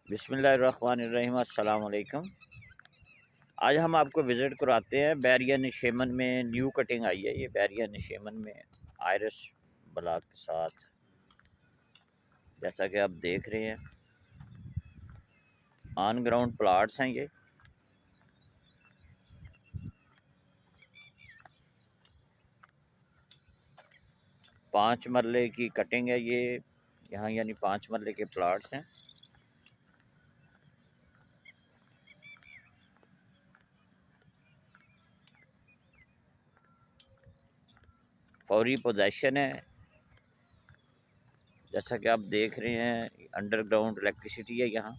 बिस्मिल्लाहिर्रहमानिर्रहीम, अस्सलाम वालेकुम। आज हम आपको विज़िट कराते हैं बैरिया निशेमन में। न्यू कटिंग आई है ये बैरिया निशेमन में आयरस ब्लॉक के साथ, जैसा कि आप देख रहे हैं। ऑन ग्राउंड प्लाट्स हैं ये। पाँच मरले की कटिंग है ये यहाँ, यानी 5 मरले के प्लाट्स हैं। फौरी पोजेशन है, जैसा कि आप देख रहे हैं। अंडरग्राउंड इलेक्ट्रिसिटी है यहाँ।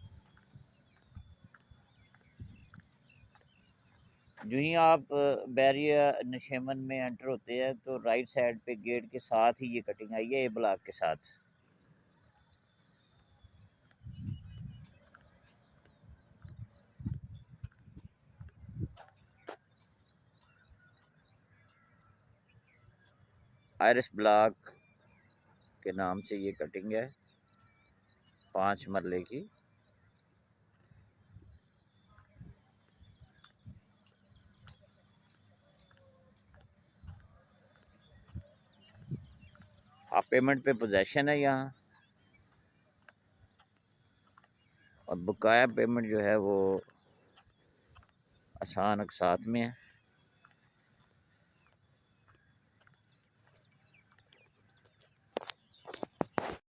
जो ही आप बैरिया निशेमन में एंटर होते हैं तो राइट साइड पे गेट के साथ ही ये कटिंग आई है, ए ब्लॉक के साथ। आयरस ब्लॉक के नाम से ये कटिंग है, 5 मरले की। हाफ पेमेंट पे पोजेशन है यहाँ, और बकाया पेमेंट जो है वो अचानक साथ में है।